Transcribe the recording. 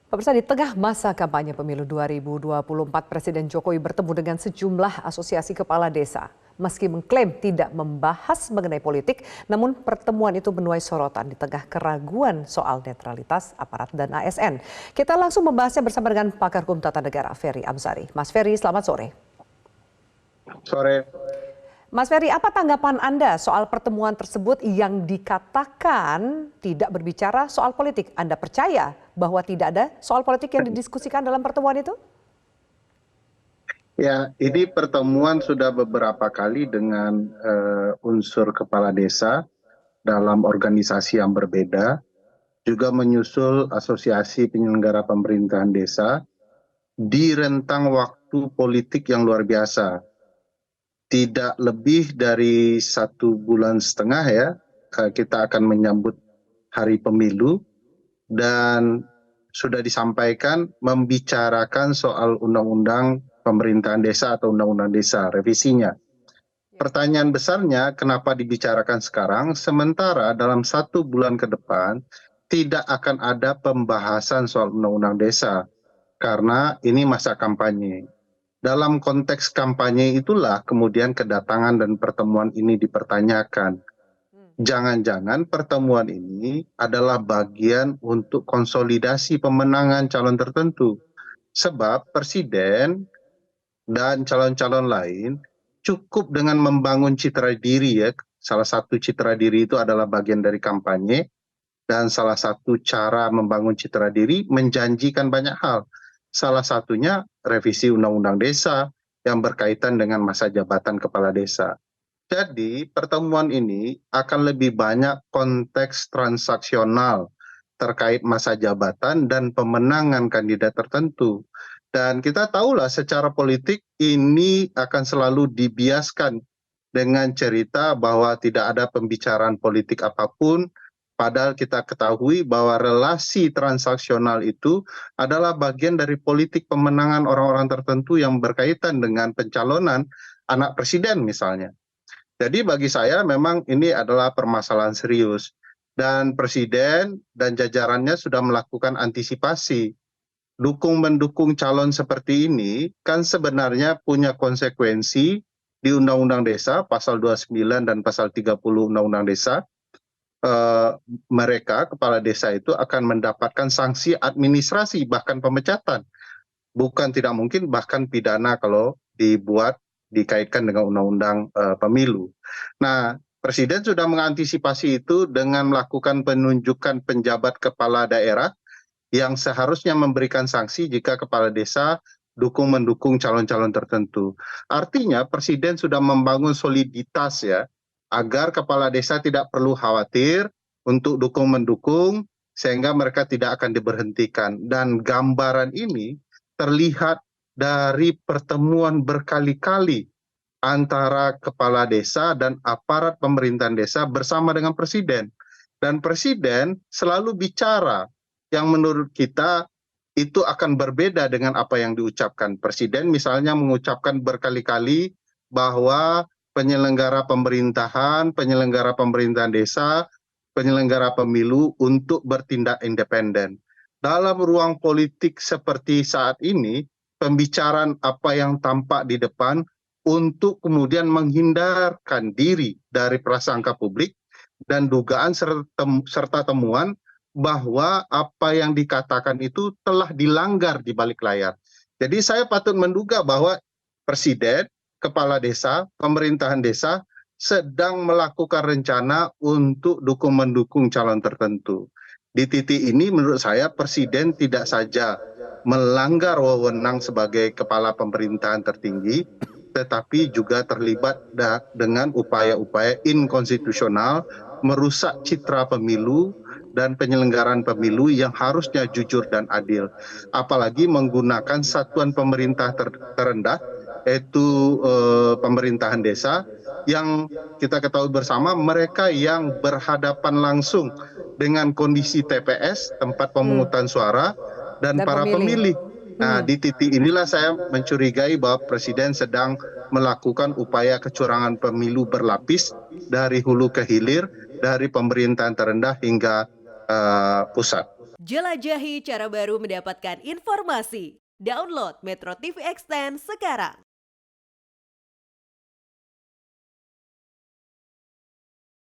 Pemirsa, di tengah masa kampanye pemilu 2024, Presiden Jokowi bertemu dengan sejumlah asosiasi kepala desa. Meski mengklaim tidak membahas mengenai politik, namun pertemuan itu menuai sorotan di tengah keraguan soal netralitas aparat dan ASN. Kita langsung membahasnya bersama dengan pakar hukum tata negara, Ferry Amsari. Mas Ferry, selamat sore. Sore. Mas Ferry, apa tanggapan Anda soal pertemuan tersebut yang dikatakan tidak berbicara soal politik? Anda percaya bahwa tidak ada soal politik yang didiskusikan dalam pertemuan itu? Ya, ini pertemuan sudah beberapa kali dengan unsur kepala desa dalam organisasi yang berbeda, juga menyusul asosiasi penyelenggara pemerintahan desa di rentang waktu politik yang luar biasa. Tidak lebih dari 1,5 bulan ya, kita akan menyambut hari pemilu dan sudah disampaikan membicarakan soal undang-undang pemerintahan desa atau undang-undang desa, revisinya. Pertanyaan besarnya, kenapa dibicarakan sekarang, sementara dalam 1 bulan ke depan tidak akan ada pembahasan soal undang-undang desa, karena ini masa kampanye. Dalam konteks kampanye itulah kemudian kedatangan dan pertemuan ini dipertanyakan. Jangan-jangan pertemuan ini adalah bagian untuk konsolidasi pemenangan calon tertentu. Sebab presiden dan calon-calon lain cukup dengan membangun citra diri ya. Salah satu citra diri itu adalah bagian dari kampanye. Dan salah satu cara membangun citra diri menjanjikan banyak hal. Salah satunya revisi undang-undang desa yang berkaitan dengan masa jabatan kepala desa. Jadi pertemuan ini akan lebih banyak konteks transaksional terkait masa jabatan dan pemenangan kandidat tertentu. Dan kita tahulah secara politik ini akan selalu dibiaskan dengan cerita bahwa tidak ada pembicaraan politik apapun, padahal kita ketahui bahwa relasi transaksional itu adalah bagian dari politik pemenangan orang-orang tertentu yang berkaitan dengan pencalonan anak presiden misalnya. Jadi bagi saya memang ini adalah permasalahan serius. Dan presiden dan jajarannya sudah melakukan antisipasi. Mendukung calon seperti ini kan sebenarnya punya konsekuensi di Undang-Undang Desa, pasal 29 dan pasal 30 Undang-Undang Desa. Mereka, kepala desa itu akan mendapatkan sanksi administrasi, bahkan pemecatan. Bukan tidak mungkin, bahkan pidana kalau dikaitkan dengan undang-undang pemilu. Nah, presiden sudah mengantisipasi itu dengan melakukan penunjukan penjabat kepala daerah yang seharusnya memberikan sanksi jika kepala desa mendukung calon-calon tertentu. Artinya presiden sudah membangun soliditas ya, agar kepala desa tidak perlu khawatir untuk mendukung sehingga mereka tidak akan diberhentikan. Dan gambaran ini terlihat dari pertemuan berkali-kali antara kepala desa dan aparat pemerintahan desa bersama dengan presiden. Dan presiden selalu bicara yang menurut kita itu akan berbeda dengan apa yang diucapkan. Presiden misalnya mengucapkan berkali-kali bahwa penyelenggara pemerintahan desa, penyelenggara pemilu untuk bertindak independen. Dalam ruang politik seperti saat ini, pembicaraan apa yang tampak di depan untuk kemudian menghindarkan diri dari prasangka publik dan dugaan serta temuan bahwa apa yang dikatakan itu telah dilanggar di balik layar. Jadi saya patut menduga bahwa presiden, kepala desa, pemerintahan desa sedang melakukan rencana untuk mendukung calon tertentu. Di titik ini menurut saya presiden tidak saja melanggar wewenang sebagai kepala pemerintahan tertinggi, tetapi juga terlibat dengan upaya-upaya inkonstitusional merusak citra pemilu dan penyelenggaraan pemilu yang harusnya jujur dan adil. Apalagi menggunakan satuan pemerintah terendah, yaitu pemerintahan desa, yang kita ketahui bersama mereka yang berhadapan langsung dengan kondisi TPS, tempat pemungutan suara, dan para pemilih. Nah, di titik inilah saya mencurigai bahwa presiden sedang melakukan upaya kecurangan pemilu berlapis dari hulu ke hilir, dari pemerintahan terendah hingga pusat. Jelajahi cara baru mendapatkan informasi. Download Metro TV Extend sekarang.